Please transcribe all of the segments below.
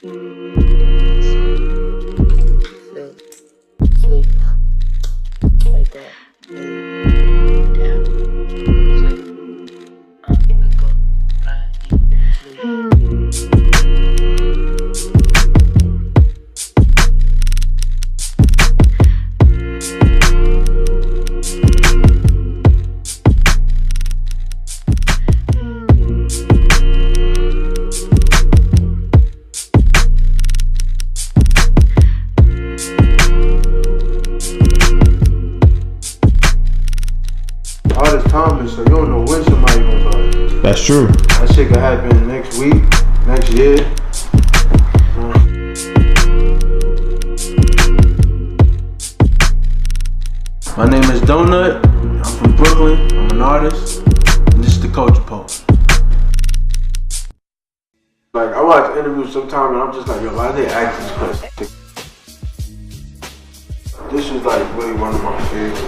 Sleep. Like that. And down. Sleep. Wake up. Right. Sleep. Hardest time is so you don't know when somebody gonna die. That's true. That shit could happen next week, next year. My name is Donut. I'm from Brooklyn. I'm an artist. And this is the Culture Pulse. Like, I watch interviews sometimes and I'm just like, yo, why they ask this question? This is like really one of my favorites.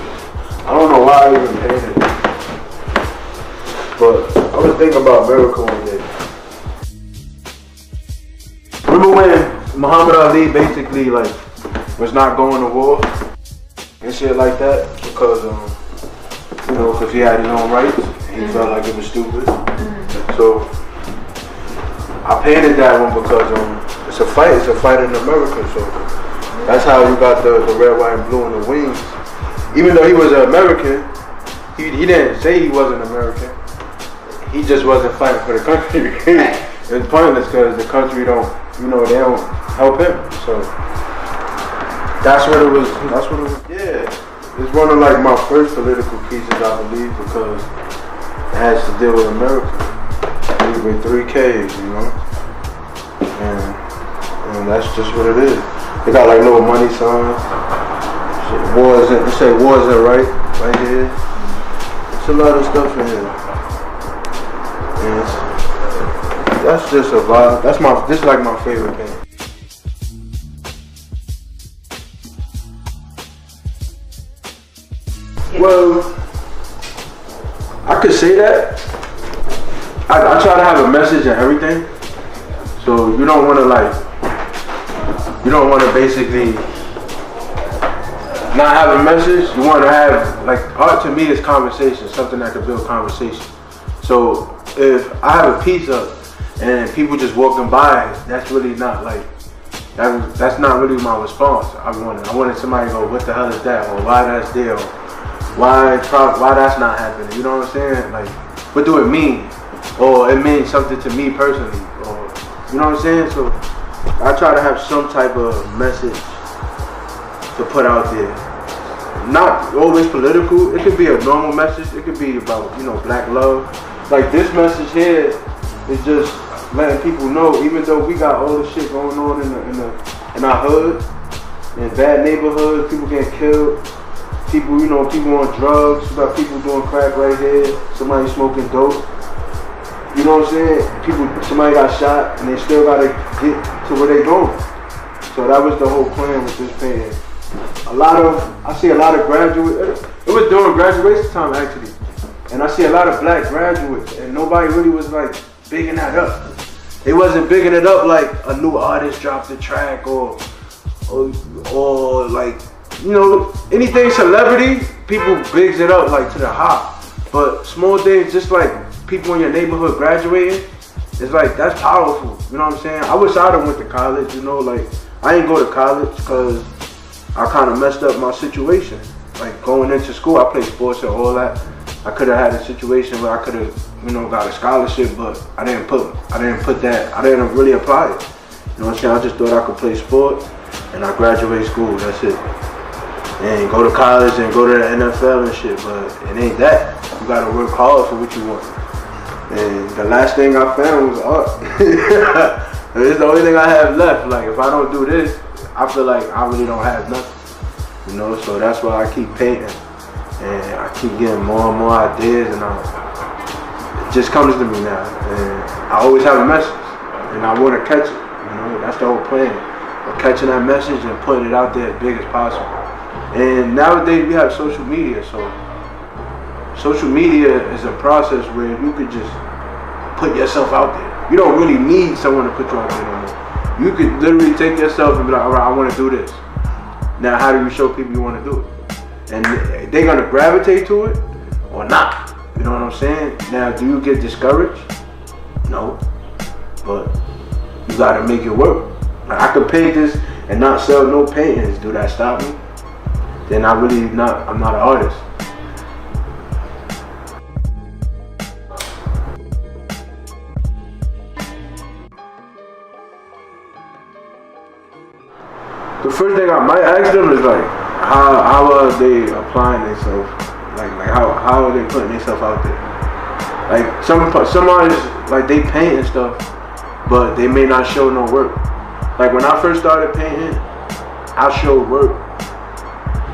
I don't know why I even paid it. But I was thinking about Miracle one day. Remember when Muhammad Ali basically like was not going to war and shit like that because you know, because he had his own rights and he felt like it was stupid. So I painted that one because it's a fight in America. So that's how we got the red, white, and blue and the wings. Even though he was an American, he didn't say he wasn't American. He just wasn't fighting for the country. It's pointless because the country don't, you know, they don't help him. So that's what it was. Yeah, it's one of like my first political pieces, I believe, because it has to deal with America. With 3 Ks, you know, and that's just what it is. They got like little money signs. They say war isn't right here. It's a lot of stuff in here. And that's just a vibe. This is like my favorite thing. Well, I could say that. I try to have a message and everything. So you don't want to basically not have a message. You want to have, like, art to me is conversation, something that can build conversation. So if I have a piece up and people just walking by, that's really not like, that's not really my response. I wanted somebody to go, what the hell is that? Or why that's there? Or why that's not happening? You know what I'm saying? Like, what do it mean? Or it means something to me personally. Or, you know what I'm saying? So I try to have some type of message to put out there. Not always political. It could be a normal message. It could be about, you know, black love. Like this message here is just letting people know, even though we got all this shit going on in our hood, in bad neighborhoods, people getting killed, people, you know, people on drugs, we got people doing crack right here, somebody smoking dope. You know what I'm saying? Somebody got shot and they still gotta get to where they going. So that was the whole plan with this painting. I see a lot of graduates. It was during graduation time actually, and I see a lot of black graduates, and nobody really was like bigging that up. They wasn't bigging it up like a new artist dropped a track or like, you know, anything celebrity, people bigs it up like to the hop. But small things, just like people in your neighborhood graduating, it's like, that's powerful. You know what I'm saying? I wish I'd have went to college, you know, like I didn't go to college because I kind of messed up my situation. Like going into school, I played sports and all that. I could have had a situation where I could have, you know, got a scholarship, but I didn't really apply it. You know what I'm saying? I just thought I could play sport and I graduate school, that's it. And go to college and go to the NFL and shit, but it ain't that. You gotta work hard for what you want. And the last thing I found was art. It's the only thing I have left. Like if I don't do this, I feel like I really don't have nothing. You know, so that's why I keep painting. And I keep getting more and more ideas, and it just comes to me now. And I always have a message, and I want to catch it. You know, that's the whole plan. Of catching that message and putting it out there as big as possible. And nowadays we have social media, so social media is a process where you could just put yourself out there. You don't really need someone to put you out there no more. You could literally take yourself and be like, all right, I want to do this. Now, how do you show people you want to do it? And they're gonna gravitate to it or not. You know what I'm saying? Now, do you get discouraged? No, but you gotta make it work. Like, I could paint this and not sell no paintings. Do that stop me? Then I'm not an artist. The first thing I might ask them is like, how are they applying themselves? Like how are they putting themselves out there? Like some artists, like they paint and stuff, but they may not show no work. Like when I first started painting, I showed work,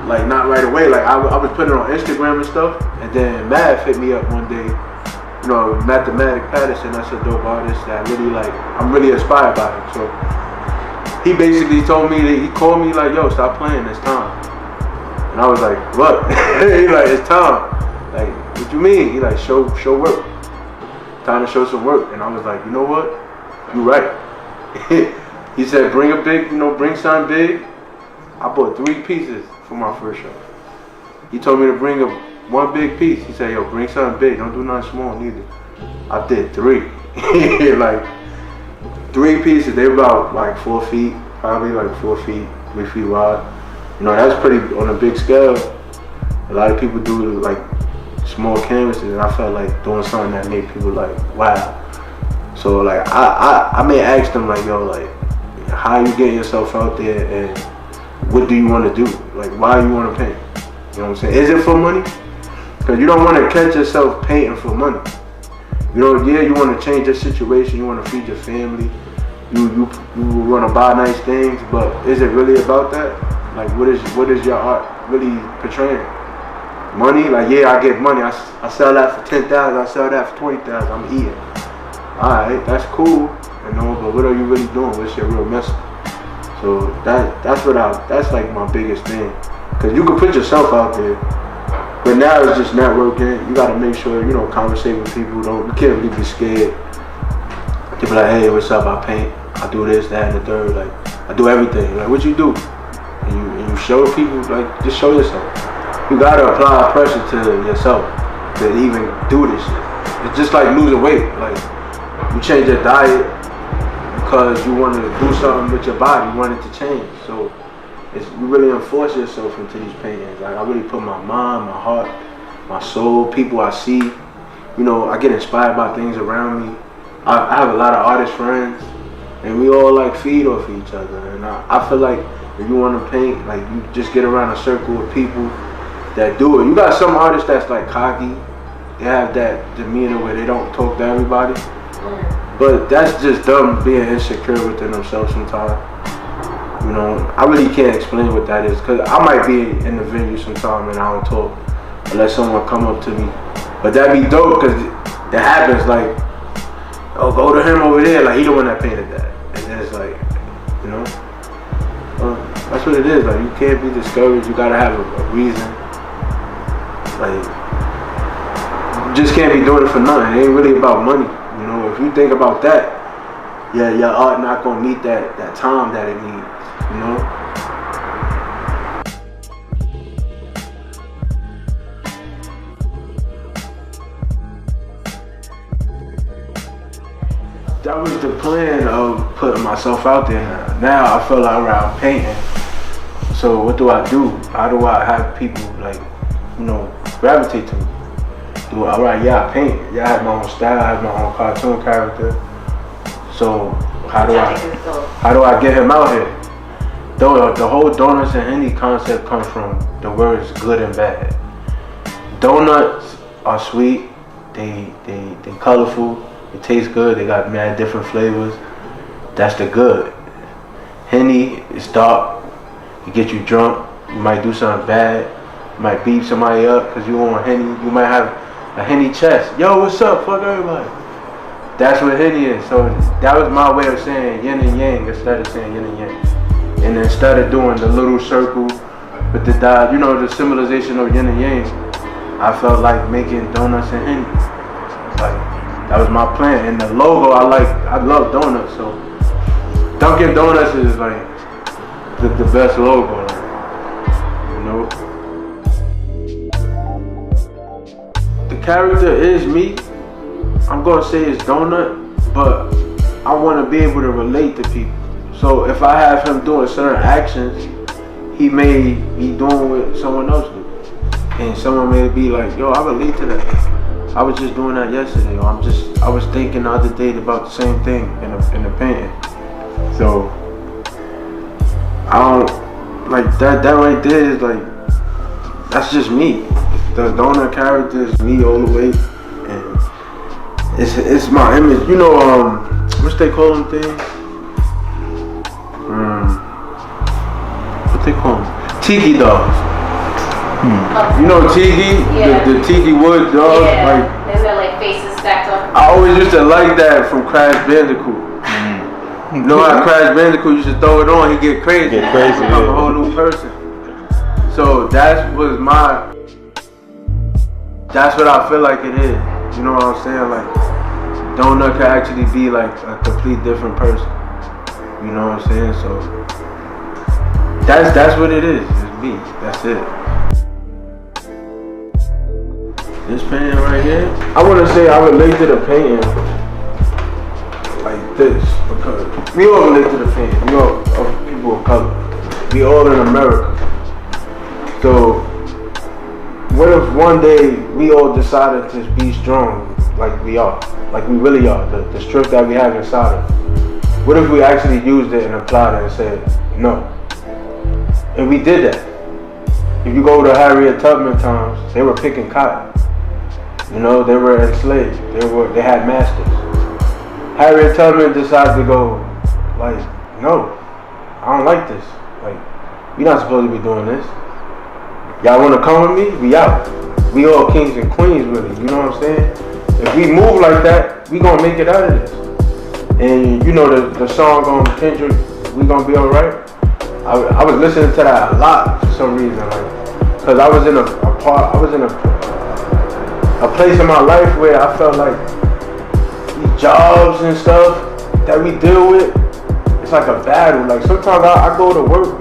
like not right away. Like I was putting it on Instagram and stuff, and then Mav hit me up one day. You know, Mathematic Patterson, that's a dope artist that I'm really inspired by him. So he basically told me he called me like, yo, stop playing, it's time. And I was like, what? He like, it's time. Like, what you mean? He like, show work. Time to show some work. And I was like, you know what? You right. He said, bring something big. I bought 3 pieces for my first show. He told me to bring one big piece. He said, yo, bring something big. Don't do nothing small neither. I did 3. Like 3 pieces. They were about like 4 feet, probably like 4 feet, 3 feet wide. You know, that's pretty on a big scale. A lot of people do like small canvases, and I felt like doing something that made people like, wow. So like I may ask them like, yo, like, how you getting yourself out there, and what do you want to do? Like, why you want to paint? You know what I'm saying? Is it for money? Because you don't want to catch yourself painting for money. You know, yeah, you want to change your situation, you want to feed your family, you want to buy nice things, but is it really about that? Like, what is your art really portraying? Money? Like, yeah, I get money. I sell that for 10,000. I sell that for 20,000. I'm eating. All right, that's cool, you know. But what are you really doing? What's your real message? So that's like my biggest thing. Cause you can put yourself out there, but now it's just networking. You gotta make sure conversate with people. You can't really be scared to be like, hey, what's up? I paint. I do this, that, and the third. Like, I do everything. Like, what you do? And you show people, like, just show yourself. You gotta apply pressure to yourself to even do this shit. It's just like losing weight. Like, you change your diet because you want to do something with your body. You want it to change. So you really enforce yourself into these paintings. Like, I really put my mind, my heart, my soul, people I see. I get inspired by things around me. I have a lot of artist friends, and we all like feed off each other. And I feel like if you want to paint, like, you just get around a circle of people that do it. You got some artists that's like cocky. They have that demeanor where they don't talk to everybody. But that's just them being insecure within themselves sometimes. I really can't explain what that is, because I might be in the venue sometime and I don't talk unless someone come up to me. But that'd be dope, because that happens. Like, oh, go to him over there. Like, he the one that painted that. And then it's like, that's what it is. Like, you can't be discouraged. You gotta have a reason. Like, you just can't be doing it for nothing. It ain't really about money. If you think about that, yeah, your art not gonna meet that time that it needs. That was the plan of putting myself out there. Now I feel like I'm painting. So what do I do? How do I have people gravitate to me? All right, yeah, I paint. Yeah, I have my own style. I have my own cartoon character. So how do I get him out here? Though the whole Donuts and Henny concept comes from the words good and bad. Donuts are sweet. They colorful. It tastes good. They got mad different flavors. That's the good. Henny is dark. It gets you drunk. You might do something bad. You might beat somebody up because you on Henny. You might have a Henny chest. Yo, what's up? Fuck everybody. That's what Henny is. So that was my way of saying yin and yang instead of saying yin and yang. And instead of doing the little circle with the dot, the symbolization of yin and yang, I felt like making Donuts and Henny. Like, that was my plan. And the logo, I love donuts, so Dunkin' Donuts is like the best logo, you know. The character is me. I'm gonna say it's Donut, but I want to be able to relate to people. So if I have him doing certain actions, he may be doing what someone else do, and someone may be like, "Yo, I relate to that. I was just doing that yesterday, or I was thinking the other day about the same thing in the painting." So I don't like that. That right there is like, that's just me. The Donut character is me all the way, and it's my image. You know, what's they call them things? What they call them? Tiki dogs. You know Tiki? Yeah. The Tiki wood dog? Yeah, Like, and they're like faces stacked up. I always used to like that from Crash Bandicoot. You know how Crash Bandicoot used to throw it on, he get crazy. Become a whole new person. So that's what I feel like it is. You know what I'm saying? Like, Donut could actually be like a complete different person. You know what I'm saying? So that's what it is. It's me. That's it. This painting right here, I want to say I relate to the painting like this because we all relate to the painting. We all are people of color. We all in America. So what if one day we all decided to be strong like we are, like we really are, the strength that we have inside of us? What if we actually used it and applied it and said no? And we did that. If you go to Harriet Tubman times, they were picking cotton. You know, they were enslaved. They had masters. Harriet Tubman decided to go, like, no, I don't like this. Like, we not supposed to be doing this. Y'all want to come with me? We out. We all kings and queens really. You know what I'm saying? If we move like that, we gonna make it out of this. And you know the song on Kendrick, "We Gonna Be Alright." I was listening to that a lot for some reason, like, cause I was in a place in my life where I felt like these jobs and stuff that we deal with, it's like a battle. Like sometimes I go to work,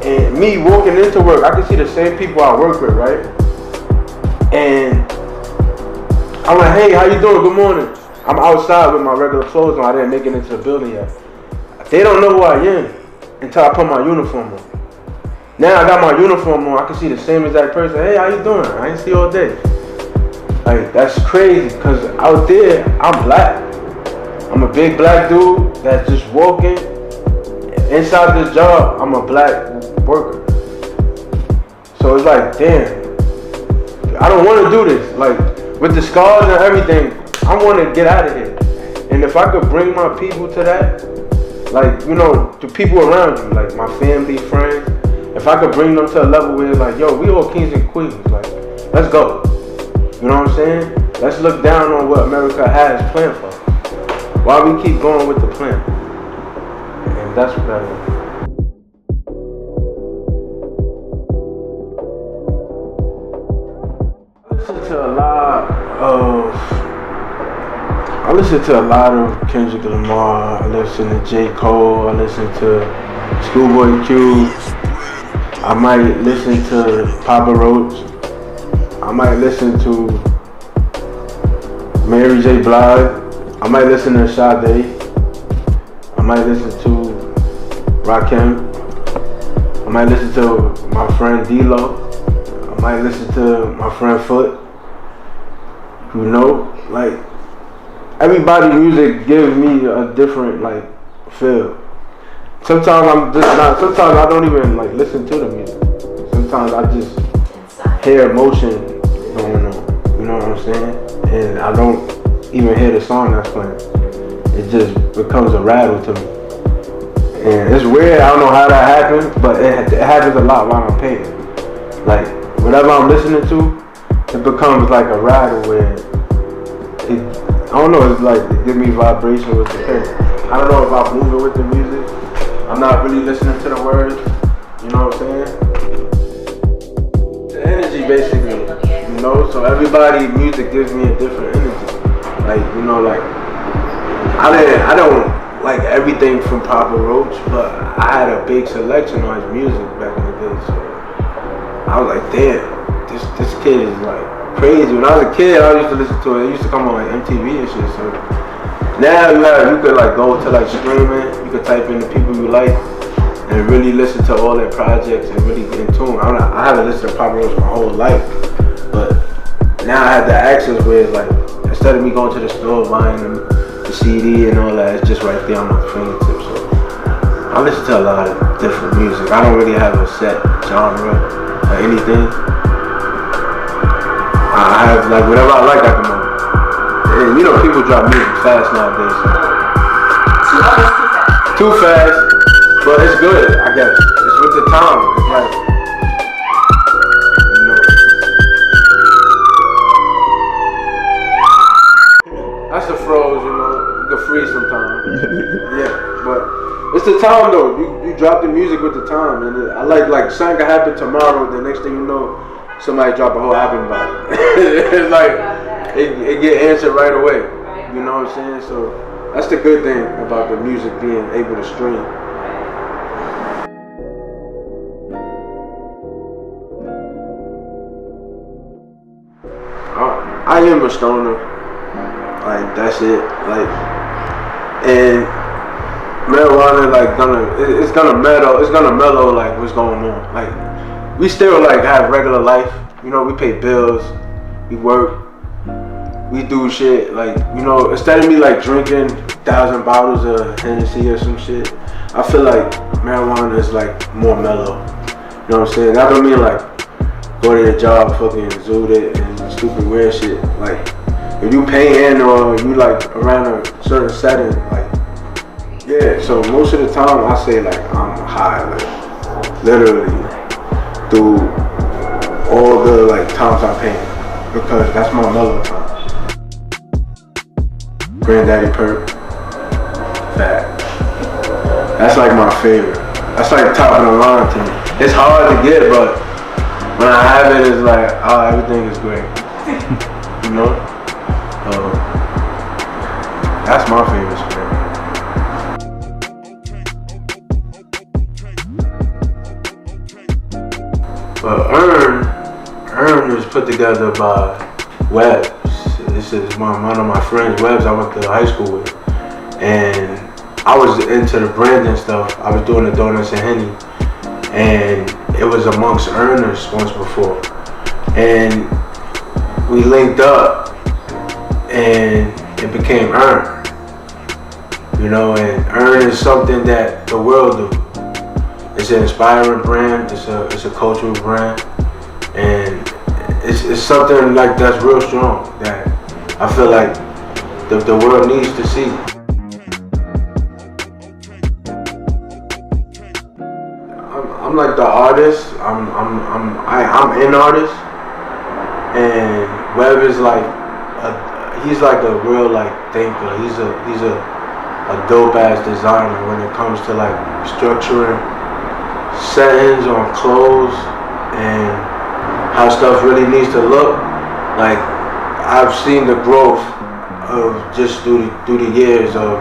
and me walking into work, I can see the same people I work with, right? And I'm like, "Hey, how you doing? Good morning." I'm outside with my regular clothes on. I didn't make it into the building yet. They don't know who I am until I put my uniform on. Now I got my uniform on, I can see the same exact person. "Hey, how you doing? I ain't see you all day." Like, that's crazy, because out there, I'm black. I'm a big black dude that's just walking. Inside this job, I'm a black worker. So it's like, damn, I don't want to do this. Like, with the scars and everything, I want to get out of here. And if I could bring my people to that, like, you know, the people around you, like my family, friends, if I could bring them to a level where it's like, yo, we all kings and queens, like, let's go. You know what I'm saying? Let's look down on what America has planned for us. Why we keep going with the plan? And that's what that is. I listen to a lot of Kendrick Lamar. I listen to J. Cole. I listen to Schoolboy Q. I might listen to Papa Roach. I might listen to Mary J. Blige. I might listen to Sade. I might listen to Rakim. I might listen to my friend D-Lo. I might listen to my friend Foot. You know, like, everybody's music gives me a different, like, feel. Sometimes sometimes I don't even, like, listen to the music. Sometimes I just hear emotion going on, you know what I'm saying? And I don't even hear the song that's playing. It just becomes a rattle to me. And it's weird, I don't know how that happens, but it happens a lot while I'm painting. Like, whatever I'm listening to, it becomes like a rattle where I don't know, it's like it gives me vibration with the pen. I don't know if I'm moving with the music. I'm not really listening to the words, you know what I'm saying? The energy basically, you know, so everybody music gives me a different energy. Like, you know, like I don't like everything from Papa Roach, but I had a big selection on his music back in the day. So I was like, damn, this kid is like crazy. When I was a kid, I used to listen to it. It used to come on like MTV and shit. So now you could like go to like streaming. You could type in the people you like and really listen to all their projects and really get in tune. I haven't listened to Papa Roach my whole life, but now I have the access where it's like, instead of me going to the store buying the CD and all that, it's just right there on my fingertips. So I listen to a lot of different music. I don't really have a set genre or anything. I have like whatever I like at the moment. And you know, people drop music fast nowadays. So. Too fast, but it's good, I guess. It's with the time. It's like, you know. That's the froze, you know. You can freeze sometimes. Yeah, but it's the time though. You drop the music with the time, and I like something can happen tomorrow. The next thing you know, somebody drop a whole album about it. It's like it get answered right away. You know what I'm saying? So that's the good thing about the music being able to stream. I am a stoner. Like that's it. Like, and marijuana it's gonna mellow like what's going on. Like we still like have regular life. You know, we pay bills, we work, we do shit. Like, you know, instead of me like drinking 1,000 bottles of Hennessy or some shit, I feel like marijuana is like more mellow. You know what I'm saying? That don't mean like go to your job, fucking zoot it and stupid weird shit. Like, if you paying or you like around a certain setting, like, yeah. So most of the time I say like I'm high, like literally through all the like times I pay, because that's my mellow time. Granddaddy Perp, fat. That's like my favorite. That's like top of the line to me. It's hard to get, but when I have it, it's like, oh, everything is great. You know? That's my favorite spirit. But Earn was put together by Webbs. This is one of my friends, Webbs, I went to high school with. And I was into the branding stuff. I was doing the Donuts and Henny. And it was amongst earners once before. And we linked up and it became Earn. You know, and Earn is something that the world do. It's an inspiring brand, it's a cultural brand, and it's something like that's real strong that I feel like the world needs to see. I'm like the artist. I'm an artist, and Webb is like he's like a real like thinker. He's a dope ass designer when it comes to like structuring settings on clothes and how stuff really needs to look. Like, I've seen the growth of just through the years of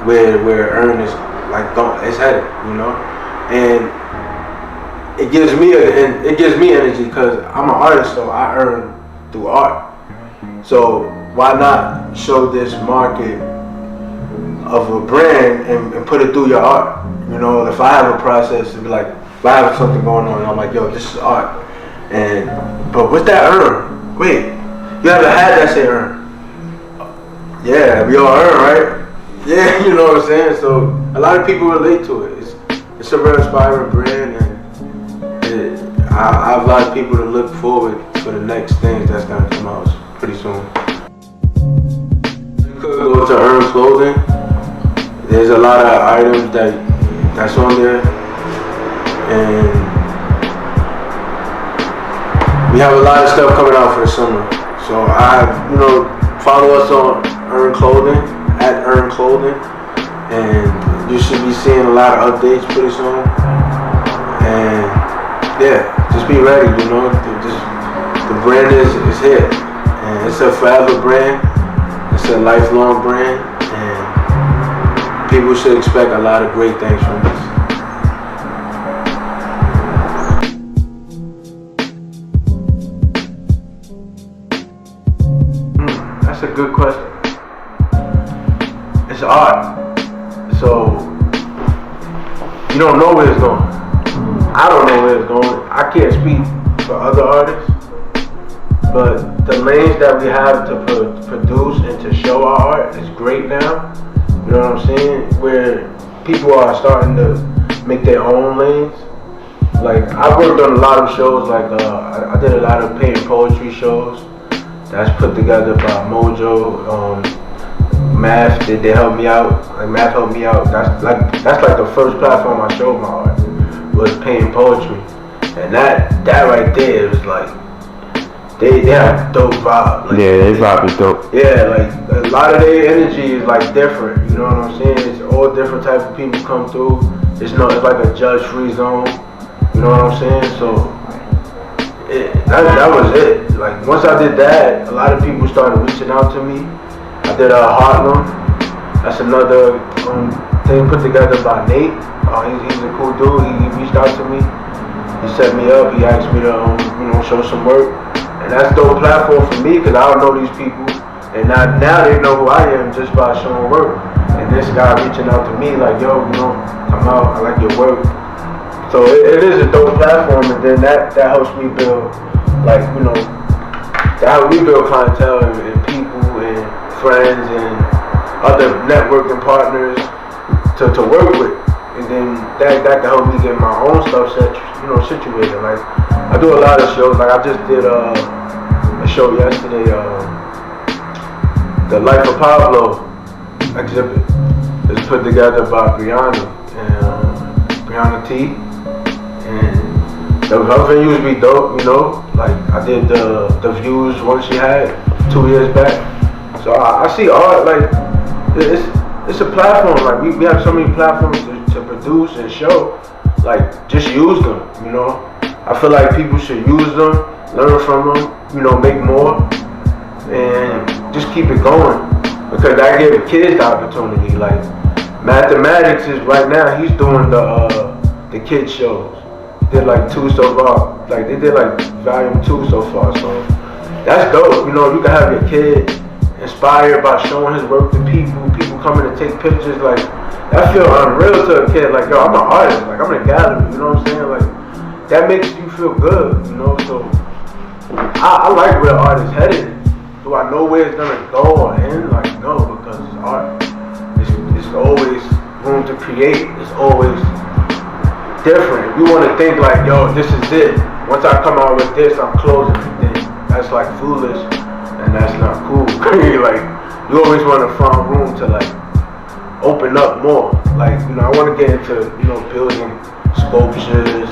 where Earn is like it's headed, you know, and it gives me energy because I'm an artist, so I earn through art. So why not show this market of a brand and put it through your art? You know, if I have a process to be like, if I have something going on, I'm like, yo, this is art. But what's that Earn? Wait, you haven't had that say Earn? Yeah, we all Earn, right? Yeah, you know what I'm saying? So a lot of people relate to it. It's a real inspiring brand, and I have a lot of people to look forward for the next things that's gonna come out pretty soon. You could go to Earn Clothing. There's a lot of items that's on there, and we have a lot of stuff coming out for the summer. So follow us on Earn Clothing, at Earn Clothing, and you should be seeing a lot of updates pretty soon. And yeah, just be ready, you know. The brand is here, and it's a forever brand. It's a lifelong brand, and people should expect a lot of great things from this. That's a good question. It's art, so you don't know where it's going. I don't know where it's going. I can't speak for other artists, but the lanes that we have to produce and to show our art is great now. You know what I'm saying? Where people are starting to make their own lanes. Like, I worked on a lot of shows, like I did a lot of paint poetry shows that's put together by Mojo. Math, they helped me out. Like, Math helped me out. That's like the first platform I showed my art, was painting poetry. And that right there was like, they have a dope vibe. Like, yeah, they vibe is dope. Yeah, like a lot of their energy is like different. You know what I'm saying? It's all different type of people come through. It's like a judge-free zone. You know what I'm saying? So that was it. Like, once I did that, a lot of people started reaching out to me. I did Harlem. That's another thing put together by Nate. He's a cool dude. He reached out to me. He set me up. He asked me to show some work. And that's a dope platform for me, because I don't know these people. And now they know who I am just by showing work. And this guy reaching out to me like, yo, come out, I like your work. So it is a dope platform, and then that helps me build, like, that helps me build clientele and people and friends and other networking partners to work with. And then that can help me get my own stuff situated. Like, I do a lot of shows. Like, I just did a show yesterday, the Life of Pablo exhibit. It's put together by Brianna T. And her venues be dope, Like, I did the Views one she had 2 years back. So I see art, like, it's a platform. Like, we have so many platforms to produce and show. Like, just use them, I feel like people should use them, learn from them, make more, and just keep it going. Because that gave kids the opportunity. Like, mathematics is right now, he's doing the kids shows. He did like 2 so far. Like, they did like volume 2 so far. So that's dope. You can have your kid inspired by showing his work to people coming to take pictures. Like, that feel unreal to a kid. Like, yo, I'm an artist. Like, I'm in a gallery. You know what I'm saying? Like, that makes you feel good. So I like where art is headed. Do I know where it's gonna go or end? Like, no, because it's art. It's always room to create. It's always different. If you want to think like, yo, this is it. Once I come out with this, I'm closing it. Then that's like foolish, and that's not cool. Like, you always want to find room to like open up more. Like, I want to get into building sculptures,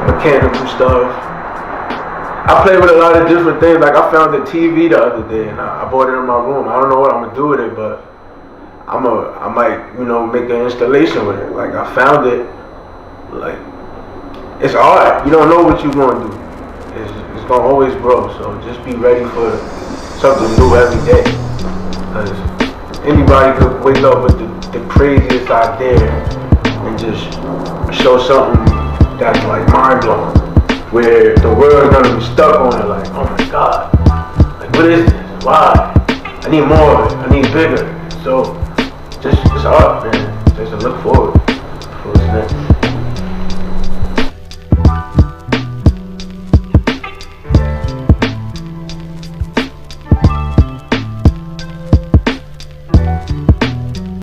mechanical stuff. I play with a lot of different things. Like, I found a TV the other day, and I bought it in my room. I don't know what I'm gonna do with it, but I might, make an installation with it. Like, I found it. Like, it's art. You don't know what you're gonna do. It's gonna always grow. So just be ready for something new every day. Because anybody could wake up with the craziest idea and just show something that's like mind blowing. Where the world's gonna be stuck on it, like, oh my God, like, what is this? Why? I need more of it. I need bigger. So, just art, man. Just to look forward.